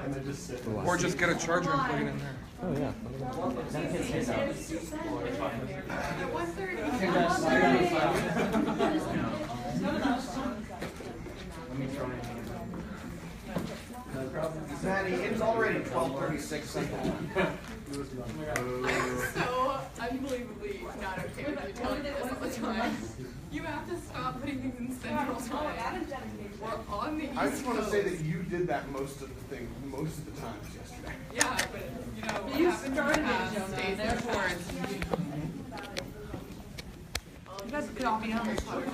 Can I just sit? Or just get a charger and plug it in there. Oh yeah. At 1:30. Let me try. Maddie, it's already 12:36 Central. I'm so unbelievably not okay with you telling me this all the time. You have to stop putting things in Central Time. We're on the East Coast. I just want to say that you did that most of the times yesterday. Yeah, but you know what happens stays in the courts. You guys could all be on this hard.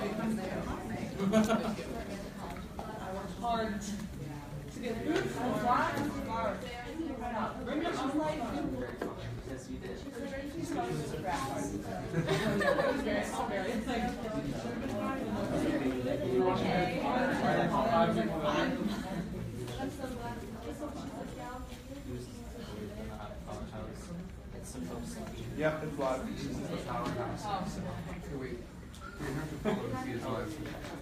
Yep, it's live.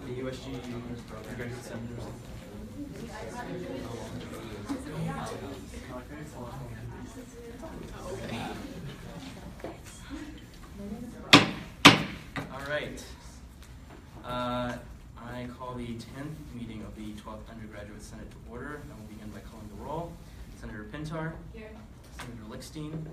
The USG Undergraduate Senators. All right. I call the 10th meeting of the 12th Undergraduate Senate to order. I will begin by calling the roll. Senator Pintar. Here. Senator Lickstein.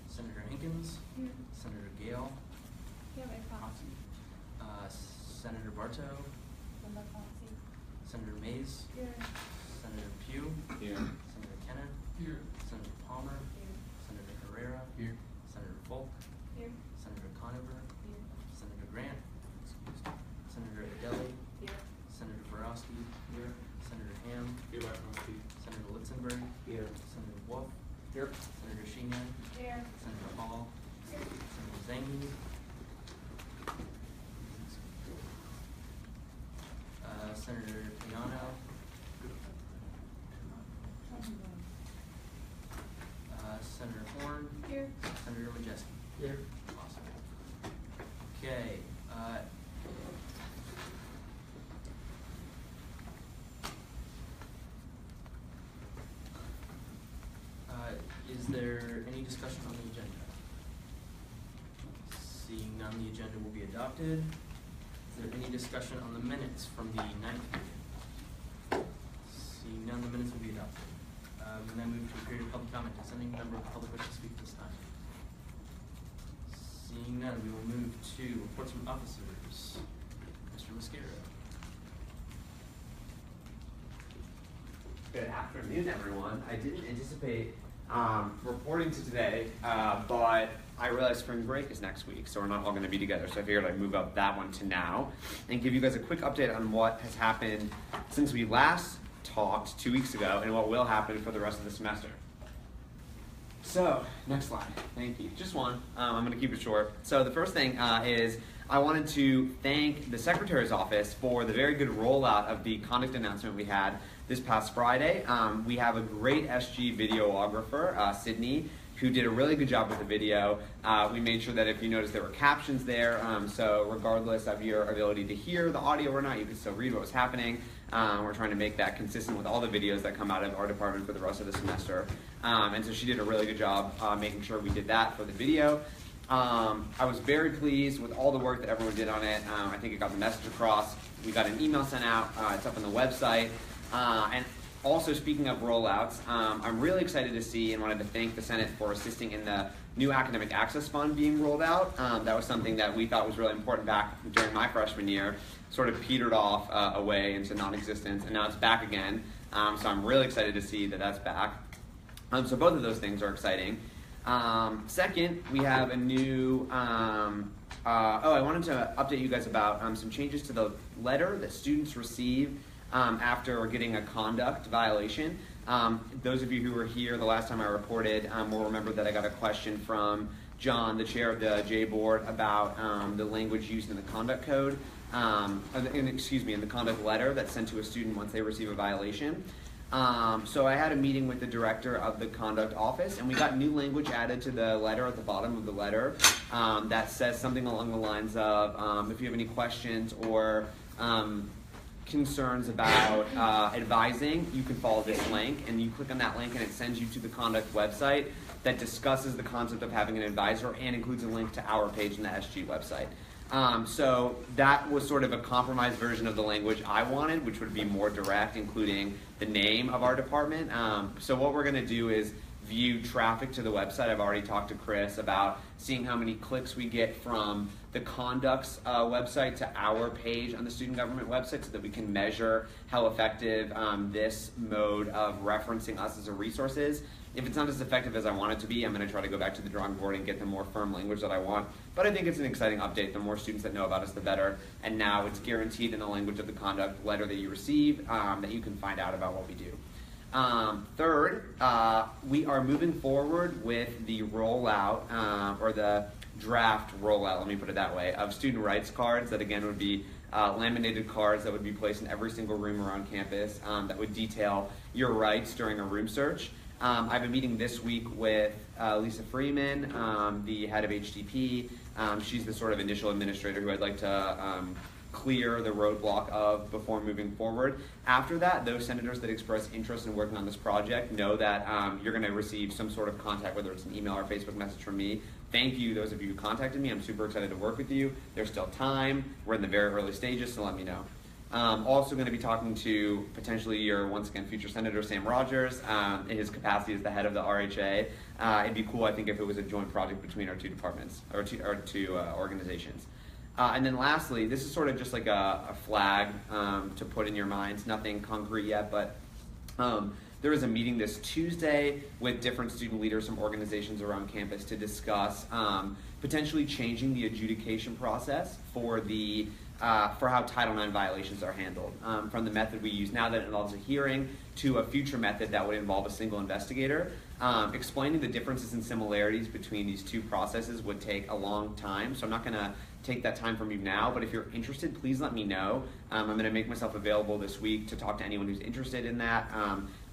Senator Hinkins. Here. Senator Gale. Yeah, my proxy. Senator Bartow. Senator Mays. Here. Senator Pugh. Here. Senator Kennan. Here. Senator Palmer. Here. Senator Herrera. Here. Senator Folk. Here. Senator Conover. Here. Senator Grant. Senator Adeli. Here. Senator Borowski. Here. Senator Ham. Here. Senator Litzenberg. Here. Senator Wolf. Here. Senator Sheehan. Here. Senator Hall. Senator Zangi. Senator Piano. Senator Horn. Here. Senator Majeski. Here. Awesome. Okay. Is there any discussion on the agenda? Seeing none, the agenda will be adopted. Is there any discussion on the minutes from the 9th meeting? Seeing none, the minutes will be adopted. We now move to a period of public comment. Does any member of the public wish to speak this time? Seeing none, we will move to reports from officers. Mr. Mosquero. Good afternoon, everyone. I didn't anticipate reporting to today, but I realize spring break is next week, so we're not all going to be together, so I figured I'd move up that one to now and give you guys a quick update on what has happened since we last talked 2 weeks ago and what will happen for the rest of the semester. So, next slide. Thank you. Just one. I'm going to keep it short. So the first thing is I wanted to thank the Secretary's Office for the very good rollout of the conduct announcement we had this past Friday. We have a great SG videographer, Sydney, who did a really good job with the video. We made sure that if you notice there were captions there, so regardless of your ability to hear the audio or not, you could still read what was happening. We're trying to make that consistent with all the videos that come out of our department for the rest of the semester. And so she did a really good job making sure we did that for the video. I was very pleased with all the work that everyone did on it. I think it got the message across. We got an email sent out. It's up on the website. And also, speaking of rollouts, I'm really excited to see and wanted to thank the Senate for assisting in the new Academic Access Fund being rolled out. That was something that we thought was really important back during my freshman year. Sort of petered off away into non-existence, and now it's back again. So I'm really excited to see that that's back. So both of those things are exciting. Second, we have a new, I wanted to update you guys about some changes to the letter that students receive after getting a conduct violation. Those of you who were here the last time I reported will remember that I got a question from John, the chair of the J board, about the language used in the conduct code, in the conduct letter that's sent to a student once they receive a violation. So I had a meeting with the director of the conduct office, and we got new language added to the letter at the bottom of the letter that says something along the lines of, if you have any questions or concerns about advising, you can follow this link, and you click on that link and it sends you to the conduct website that discusses the concept of having an advisor and includes a link to our page in the SG website. So that was sort of a compromised version of the language I wanted, which would be more direct, including the name of our department. So what we're going to do is view traffic to the website. I've already talked to Chris about seeing how many clicks we get from the Conduct's website to our page on the student government website so that we can measure how effective this mode of referencing us as a resource is. If it's not as effective as I want it to be, I'm going to try to go back to the drawing board and get the more firm language that I want. But I think it's an exciting update. The more students that know about us, the better. And now it's guaranteed in the language of the conduct letter that you receive that you can find out about what we do. Third, we are moving forward with the rollout, or the draft rollout, let me put it that way, of student rights cards that again would be laminated cards that would be placed in every single room around campus that would detail your rights during a room search. I have a meeting this week with Lisa Freeman, the head of HDP. She's the sort of initial administrator who I'd like to clear the roadblock of before moving forward. After that, those senators that express interest in working on this project know that you're going to receive some sort of contact, whether it's an email or Facebook message from me. Thank you, those of you who contacted me. I'm super excited to work with you. There's still time. We're in the very early stages, so let me know. Also going to be talking to potentially your, once again, future Senator Sam Rogers in his capacity as the head of the RHA. It'd be cool, I think, if it was a joint project between our two departments, or two organizations. And then lastly, this is sort of just like a flag to put in your minds, nothing concrete yet, but there is a meeting this Tuesday with different student leaders from organizations around campus to discuss potentially changing the adjudication process for the for how Title IX violations are handled, from the method we use now that involves a hearing to a future method that would involve a single investigator. Explaining the differences and similarities between these two processes would take a long time, so I'm not going to take that time from you now, but if you're interested, please let me know. I'm going to make myself available this week to talk to anyone who's interested in that.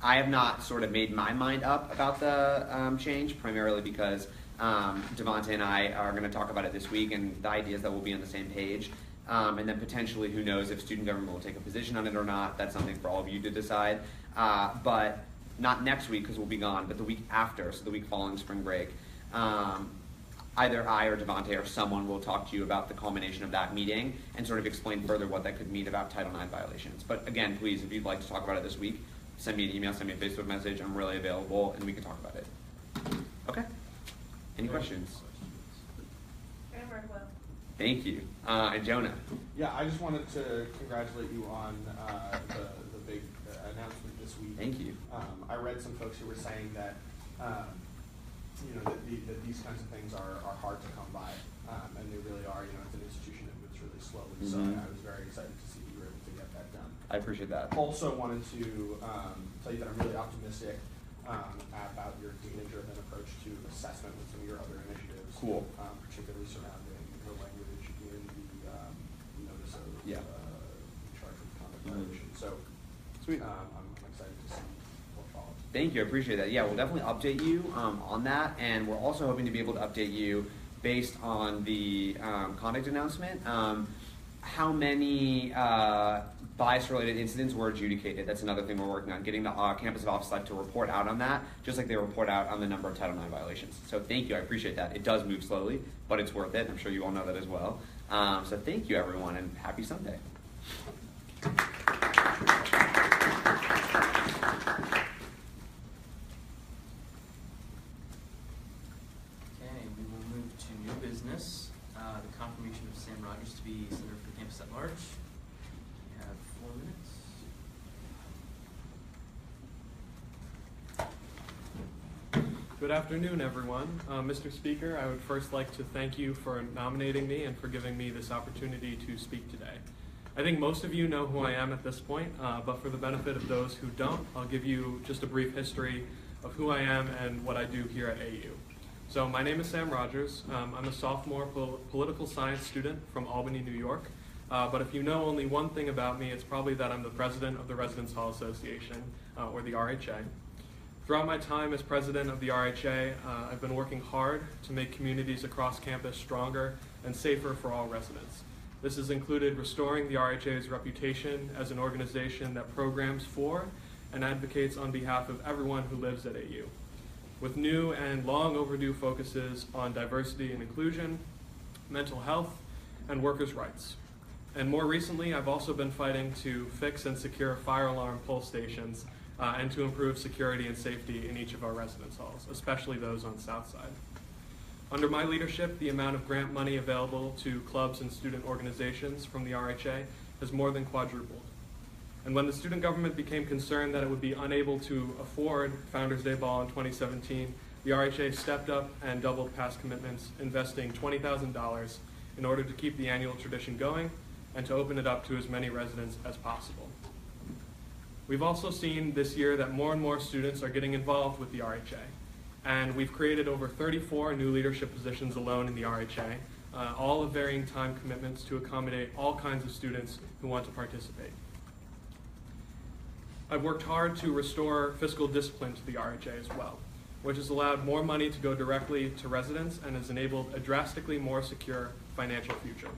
I have not sort of made my mind up about the change, primarily because Devontae and I are going to talk about it this week, and the idea is that we'll be on the same page. And then potentially, who knows if student government will take a position on it or not. That's something for all of you to decide. But not next week, because we'll be gone, but the week after, so the week following spring break. Either I or Devontae or someone will talk to you about the culmination of that meeting and sort of explain further what that could mean about Title IX violations. But again, please, if you'd like to talk about it this week, send me an email, send me a Facebook message. I'm really available, and we can talk about it. Okay? Any questions? Thank you. And Jonah? Yeah, I just wanted to congratulate you on the big announcement this week. Thank you. I read some folks who were saying that you know, that these kinds of things are hard to come by, and they really are. You know, it's an institution that moves really slowly, so I was very excited to see that you were able to get that done. I appreciate that. Also wanted to tell you that I'm really optimistic about your data-driven approach to assessment with some of your other initiatives. Cool. Particularly surrounding the language in the notice of charge of conduct violation. So, sweet. I'm excited to see what follows. Thank you, I appreciate that. Yeah, we'll definitely update you on that, and we're also hoping to be able to update you based on the conduct announcement. How many bias-related incidents were adjudicated? That's another thing we're working on, getting the campus of Office Life to report out on that, just like they report out on the number of Title IX violations. So thank you, I appreciate that. It does move slowly, but it's worth it. I'm sure you all know that as well. So thank you, everyone, and happy Sunday. We will move to new business, the confirmation of Sam Rogers to be Senator for the campus at large. We have 4 minutes. Good afternoon, everyone. Mr. Speaker, I would first like to thank you for nominating me and for giving me this opportunity to speak today. I think most of you know who I am at this point, but for the benefit of those who don't, I'll give you just a brief history of who I am and what I do here at AU. So my name is Sam Rogers. I'm a sophomore political science student from Albany, New York. But if you know only one thing about me, it's probably that I'm the president of the Residence Hall Association, or the RHA. Throughout my time as president of the RHA, I've been working hard to make communities across campus stronger and safer for all residents. This has included restoring the RHA's reputation as an organization that programs for and advocates on behalf of everyone who lives at AU, with new and long overdue focuses on diversity and inclusion, mental health, and workers' rights. And more recently, I've also been fighting to fix and secure fire alarm pull stations and to improve security and safety in each of our residence halls, especially those on South Side. Under my leadership, the amount of grant money available to clubs and student organizations from the RHA has more than quadrupled. And when the student government became concerned that it would be unable to afford Founders Day Ball in 2017, the RHA stepped up and doubled past commitments, investing $20,000 in order to keep the annual tradition going and to open it up to as many residents as possible. We've also seen this year that more and more students are getting involved with the RHA, and we've created over 34 new leadership positions alone in the RHA, all of varying time commitments to accommodate all kinds of students who want to participate. I've worked hard to restore fiscal discipline to the RHA as well, which has allowed more money to go directly to residents and has enabled a drastically more secure financial future.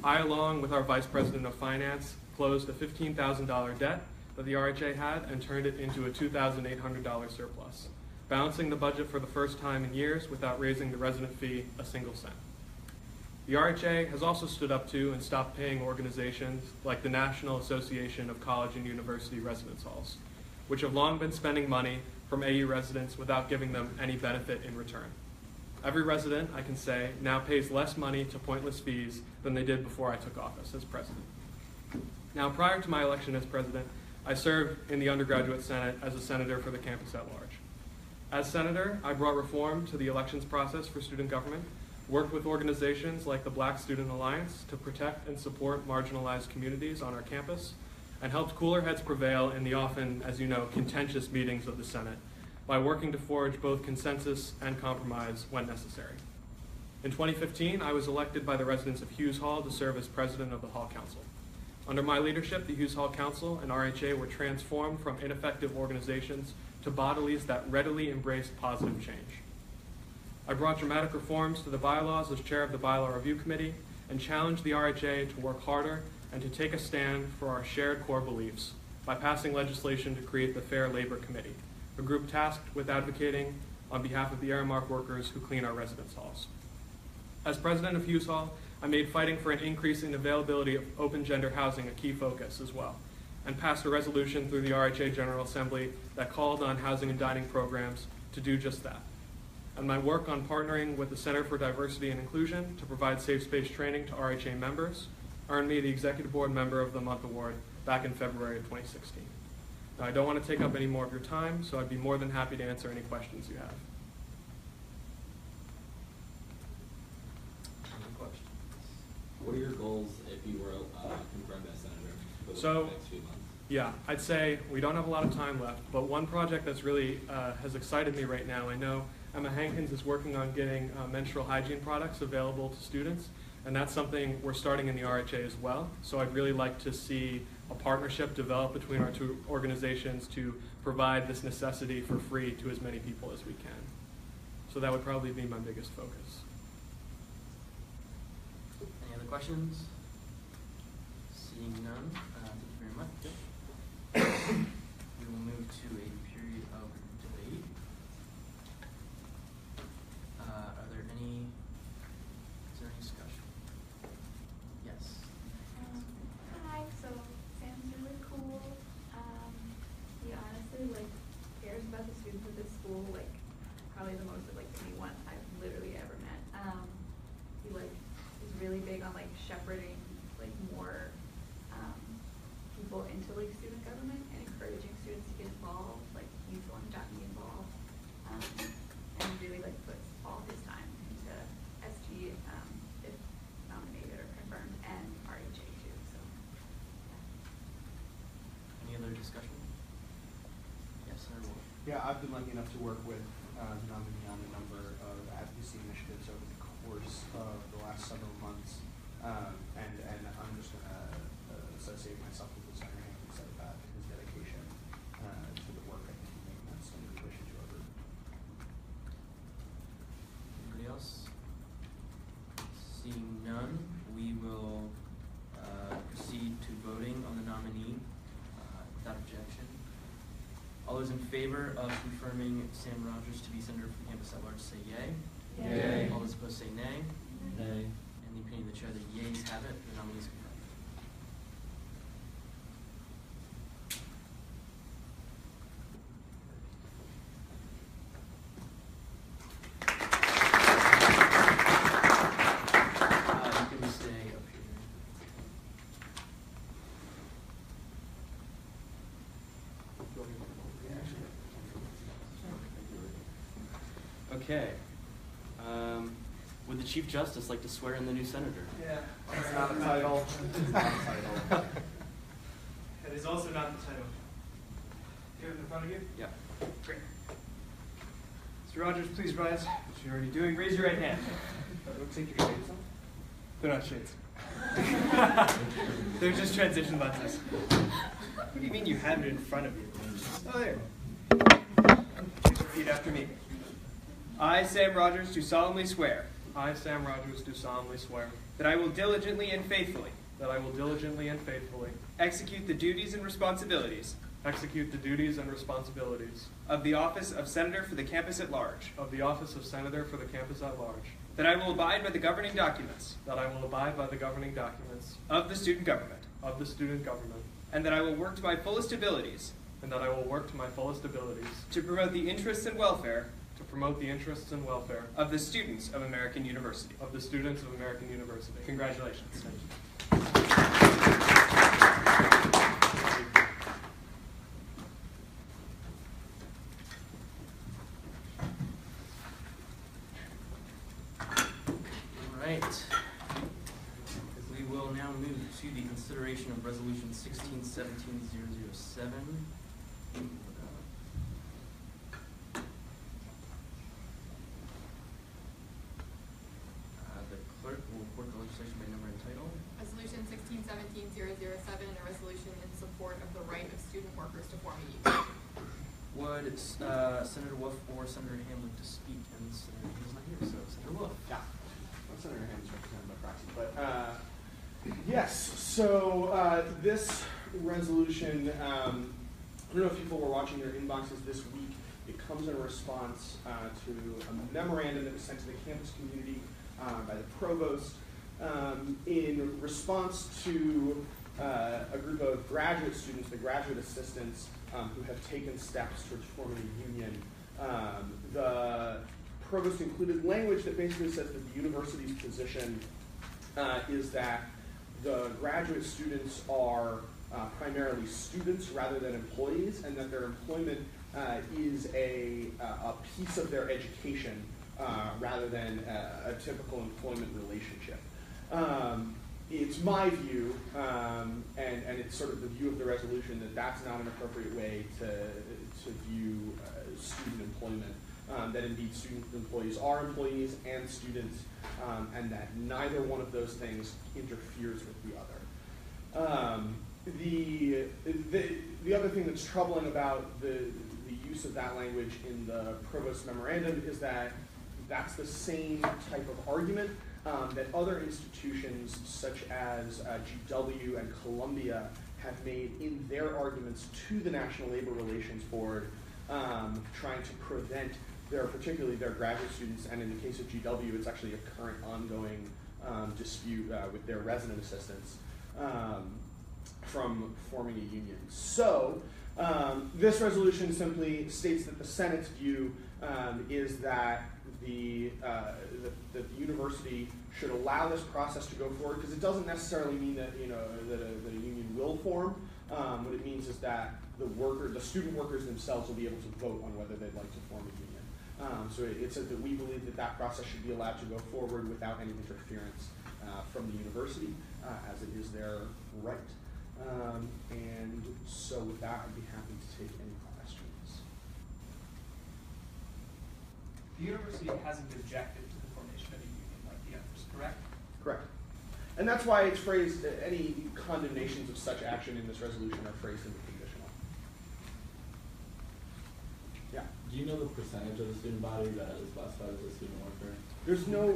I, along with our Vice President of Finance, closed a $15,000 debt that the RHA had and turned it into a $2,800 surplus, balancing the budget for the first time in years without raising the resident fee a single cent. The RHA has also stood up to and stopped paying organizations like the National Association of College and University Residence Halls, which have long been spending money from AU residents without giving them any benefit in return. Every resident, I can say, now pays less money to pointless fees than they did before I took office as president. Now, prior to my election as president, I served in the Undergraduate Senate as a senator for the campus at large. As senator, I brought reform to the elections process for student government, worked with organizations like the Black Student Alliance to protect and support marginalized communities on our campus, and helped cooler heads prevail in the often, as you know, contentious meetings of the Senate by working to forge both consensus and compromise when necessary. In 2015, I was elected by the residents of Hughes Hall to serve as president of the Hall Council. Under my leadership, the Hughes Hall Council and RHA were transformed from ineffective organizations to bodies that readily embraced positive change. I brought dramatic reforms to the bylaws as chair of the Bylaw Review Committee and challenged the RHA to work harder and to take a stand for our shared core beliefs by passing legislation to create the Fair Labor Committee, a group tasked with advocating on behalf of the Aramark workers who clean our residence halls. As president of Hughes Hall, I made fighting for an increase in availability of open gender housing a key focus as well, and passed a resolution through the RHA General Assembly that called on housing and dining programs to do just that. And my work on partnering with the Center for Diversity and Inclusion to provide safe space training to RHA members earned me the Executive Board Member of the Month Award back in February of 2016. Now, I don't want to take up any more of your time, so I'd be more than happy to answer any questions you have. Any questions? What are your goals if you were confirmed as senator for So- the next few months? Yeah, I'd say we don't have a lot of time left, but one project that's really has excited me right now, I know Emma Hankins is working on getting menstrual hygiene products available to students, and that's something we're starting in the RHA as well. So I'd really like to see a partnership develop between our two organizations to provide this necessity for free to as many people as we can. So that would probably be my biggest focus. Any other questions? Seeing none, thank you very much. We will move to a period of debate. Is there any discussion? Yes. Hi, so Sam's really cool. He honestly cares about the students of this school probably the most of anyone I've literally ever met. He is really big on shepherding more people into student government and encouraging students to get involved. He's the one who got me involved, and really puts all his time into SG if nominated or confirmed, and RHA too. So Any other discussion? Yes, Senator Wolf. Yeah, I've been lucky enough to work with the nominee on a number of advocacy initiatives over the course of the last several months, and I'm just going to associate myself with the Senator Hankins of that, his dedication to the work I think he made, and that's something we wish to over. Anybody else? Seeing none, we will those in favor of confirming Sam Rogers to be senator for the campus at large say yay. Yay. All those opposed say nay. Nay. And the opinion of the chair, the yeas have it. The nominee is confirmed. You can stay up here. Okay. Would the Chief Justice like to swear in the new senator? Yeah, it's not a title. It's not a title. It is also not the title. Do you have it in front of you? Yeah. Great. Mr. Rogers, please rise, which you're already doing. Raise your right hand. Looks like your shades on. They're not shades. They're just transition buttons. What do you mean you have it in front of you? Oh, there. Please repeat after me. I, Sam Rogers, do solemnly swear I, Sam Rogers, do solemnly swear that I will diligently and faithfully that I will diligently and faithfully execute the duties and responsibilities execute the duties and responsibilities of the office of Senator for the campus at large, of the office of Senator for the campus at large, that I will abide by the governing documents that I will abide by the governing documents of the student government, of the student government, and that I will work to my fullest abilities and that I will work to my fullest abilities to promote the interests and welfare to promote the interests and welfare of the students of American University. of the students of American University. Congratulations. All right. We will now move to the consideration of Resolution 1617-007. The clerk will report the legislation by number and title. Resolution 1617-007, a resolution in support of the right of student workers to form a union. Would Senator Wolf or Senator Ham like to speak? And Senator Ham is not here, so Senator Wolf. Yeah. Well, Senator Ham is represented by proxy, but yes. So this resolution, I don't know if people were watching their inboxes this week. It comes in response to a memorandum that was sent to the campus community by the provost in response to a group of graduate students, the graduate assistants, who have taken steps towards forming a union. The provost included language that basically says that the university's position is that the graduate students are primarily students rather than employees, and that their employment is a piece of their education rather than a typical employment relationship. It's my view, and it's sort of the view of the resolution, that that's not an appropriate way to view student employment. That indeed student employees are employees and students, and that neither one of those things interferes with the other. The other thing that's troubling about the use of that language in the provost memorandum is that that's the same type of argument that other institutions such as GW and Columbia have made in their arguments to the National Labor Relations Board, trying to prevent particularly their graduate students, and in the case of GW, it's actually a current ongoing dispute with their resident assistants, from forming a union. So this resolution simply states that the Senate's view is that the university should allow this process to go forward, because it doesn't necessarily mean that that a union will form. What it means is that the student workers themselves will be able to vote on whether they'd like to form a union. So it says that we believe that process should be allowed to go forward without any interference from the university, as it is their right. And so with that, I'd be happy to take any questions. The university hasn't objected to the formation of a union like the others, correct? Correct. And that's why it's phrased, any condemnations of such action in this resolution are phrased in the conditional. Yeah. Do you know the percentage of the student body that is classified as a student worker? There's no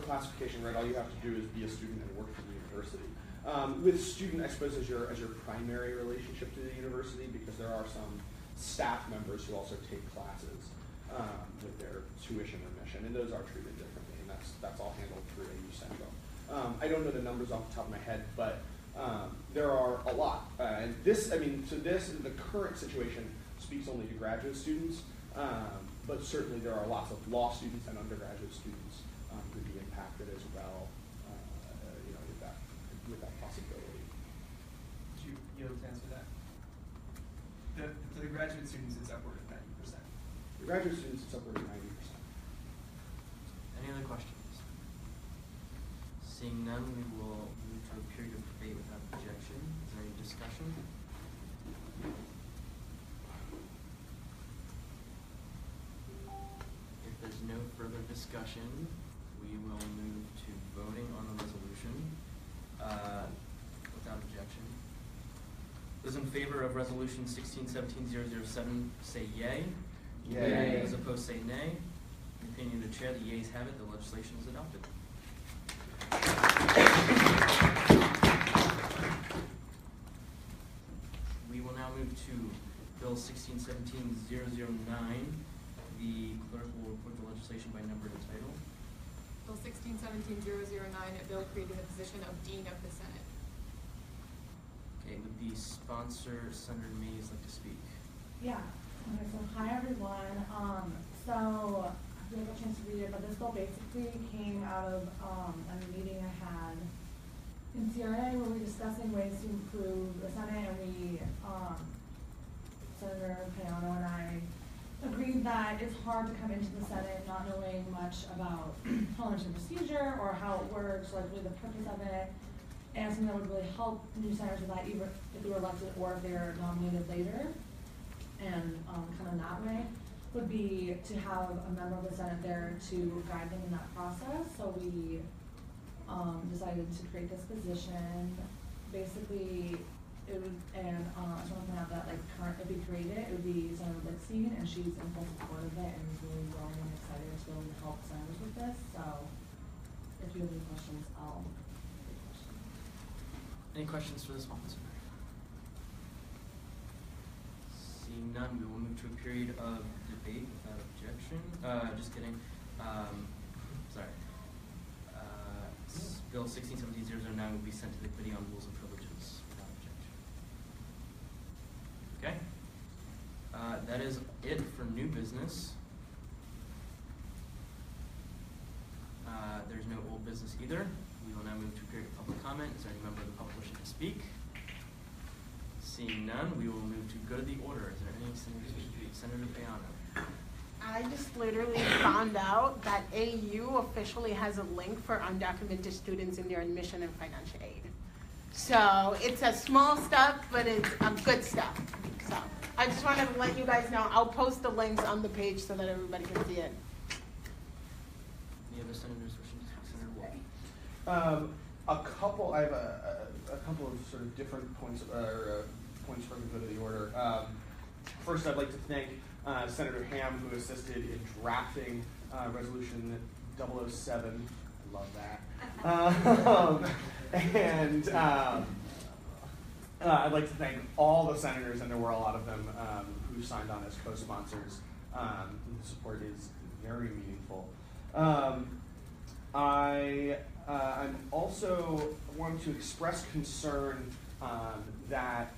classification, right? All you have to do is be a student and work for the university. With student, I suppose, as your primary relationship to the university, because there are some staff members who also take classes with their tuition admission, and those are treated differently, and that's all handled through AU Central. I don't know the numbers off the top of my head, but there are a lot. And this, the current situation speaks only to graduate students, but certainly there are lots of law students and undergraduate students who'd be impacted as well, with that possibility. Would you be able to answer that? For the graduate students, it's upward of 90%. The graduate students, it's upward of 90%. Any other questions? Seeing none, we will move to a period of debate without objection. Is there any discussion? If there's no further discussion, we will move to voting on the resolution without objection. Those in favor of resolution 1617-007 say yay. Yay. Those opposed say nay. In the opinion of the chair, the yeas have it. The legislation is adopted. We will now move to Bill 1617-009. The clerk will report the legislation by number and title. Bill 1617-009, a bill creating the position of Dean of the Senate. Okay, would the sponsor, Senator Mays, like to speak? Yeah. Okay, so hi everyone. So I didn't get a chance to read it, but this bill basically came out of a meeting I had in CRA where we were discussing ways to improve the Senate, and we, Senator Payano and I agreed that it's hard to come into the Senate not knowing much about parliamentary procedure or how it works, like really the purpose of it, and something that would really help new senators with that, either if they were elected or if they're nominated later. And kind of in that way would be to have a member of the Senate there to guide them in that process. So we decided to create this position. Basically, it would, and I just want to point out that if we created it, it would be Senator Blitzstein, and she's in full support of it and is really willing and excited to be able to help senators with this. So if you have any questions, I'll take questions. Any questions for the sponsor? Seeing none, we will move to a period of debate without objection. Just kidding. Sorry. Bill 1617-009 will be sent to the Committee on Rules and Privileges without objection. Okay. That is it for new business. There's no old business either. We will now move to a period of public comment. Is there any member of the public wishing to speak? Seeing none, we will move to go to the order. Is there any senators wishing to speak? Senator Payano. I just literally found out that AU officially has a link for undocumented students in their admission and financial aid. So it's a small stuff, but it's good stuff. So I just wanted to let you guys know. I'll post the links on the page so that everybody can see it. Any other senators wishing to speak? Senator I have a couple of sort of different points, points from the go to the order. First, I'd like to thank Senator Ham, who assisted in drafting Resolution 007. I love that. And I'd like to thank all the senators, and there were a lot of them, who signed on as co-sponsors. The support is very meaningful. I'm also wanting to express concern that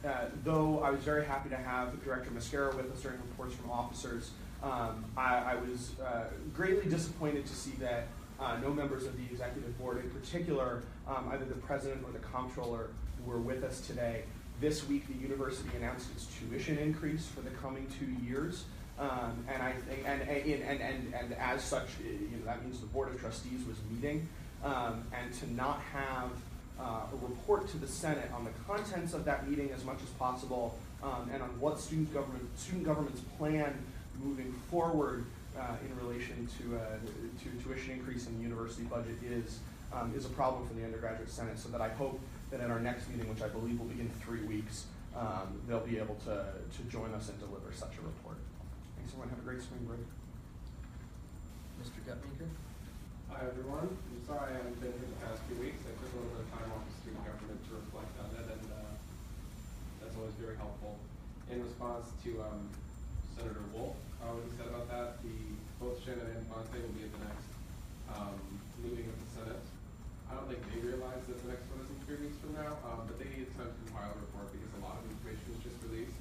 though I was very happy to have Director Mascara with us during reports from officers, I was greatly disappointed to see that no members of the executive board, in particular, either the president or the comptroller, were with us today. This week, the university announced its tuition increase for the coming 2 years. And I think, and as such, that means the Board of Trustees was meeting, and to not have a report to the Senate on the contents of that meeting as much as possible, and on what student government's plan moving forward in relation to tuition increase in the university budget is a problem for the undergraduate Senate. So that I hope that at our next meeting, which I believe will begin in 3 weeks, they'll be able to join us and deliver such a report. Thanks, everyone. Have a great spring break. Mr. Gutmaker. Hi, everyone. I'm sorry I haven't been here the past few weeks. I took a little bit of time off of student government to reflect on it, and that's always very helpful. in response to Senator Wolf, what he said about that. Both Shannon and Monte will be at the next meeting of the Senate. I don't think they realize that the next one is in 3 weeks from now, but they need time to compile a report because a lot of information was just released,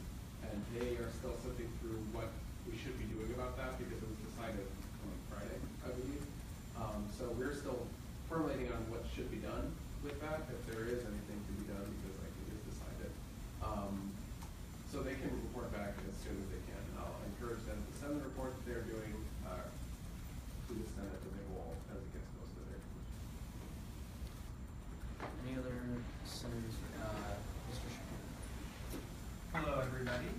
and they are still sifting through what we should be doing about that because it was decided on Friday, I believe. So we're still formulating on what should be done with that, if there is anything to be done, because like it is decided. So they can report back as soon as they can, and I'll encourage them to send the report that they're doing to the Senate, and they will as it gets close to their conclusion. Any other senators? Mr. Shapiro. Hello, everybody.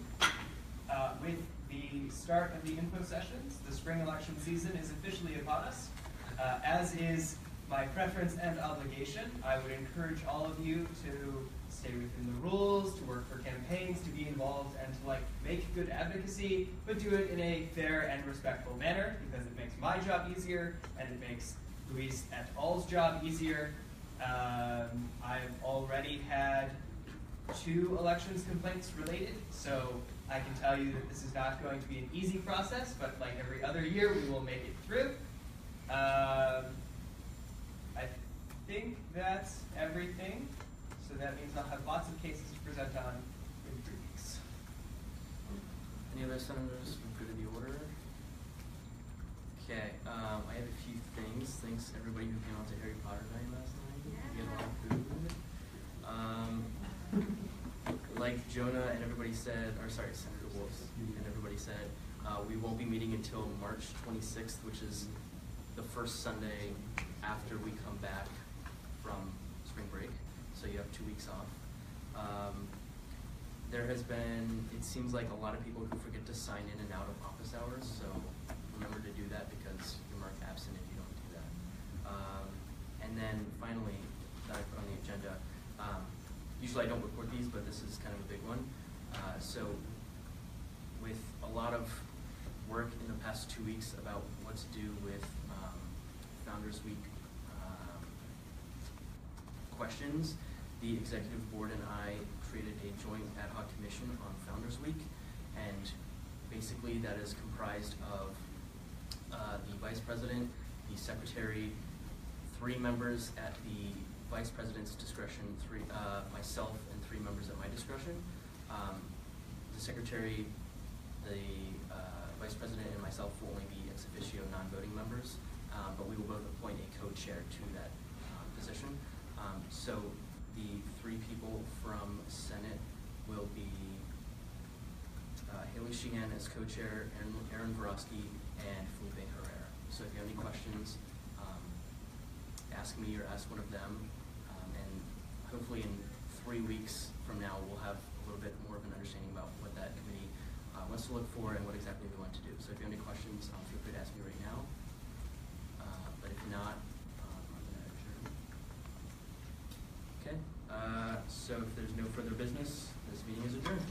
With the start of the info sessions, the spring election season is officially upon us. As is my preference and obligation, I would encourage all of you to stay within the rules, to work for campaigns, to be involved, and to make good advocacy, but do it in a fair and respectful manner, because it makes my job easier, and it makes Luis et al.'s job easier. I've already had 2 elections complaints related, so I can tell you that this is not going to be an easy process, but like every other year, we will make it through. I think that's everything. So that means I'll have lots of cases to present on in 3 weeks. Any other senators good of the order? Okay, I have a few things. Thanks everybody who came out to Harry Potter night last night. We had a lot of food. Like Jonah and everybody said, or sorry, Senator Wolf and everybody said, we won't be meeting until March 26th, which is the first Sunday after we come back from spring break. So you have 2 weeks off. There has been, it seems like a lot of people who forget to sign in and out of office hours, so remember to do that because you're marked absent if you don't do that. And then finally, that I put on the agenda, usually I don't report these, but this is kind of a big one. So with a lot of work in the past 2 weeks about what to do with Founders Week questions, the executive board and I created a joint ad hoc commission on Founders Week, and basically that is comprised of the vice president, the secretary, 3 members at the vice president's discretion, myself, and 3 members at my discretion. The secretary, the vice president, and myself will only be ex officio non-voting members, but we will both appoint a co-chair to that position. So the 3 people from Senate will be Haley Sheehan as co-chair, Aaron Borowski, and Felipe Herrera. So if you have any questions, ask me or ask one of them, and hopefully in 3 weeks from now we'll have a little bit more of an understanding about what that committee wants to look for and what exactly we want to do. So if you have any questions, feel free to ask me right now. But if not, I'm going to adjourn. Okay, so if there's no further business, this meeting is adjourned.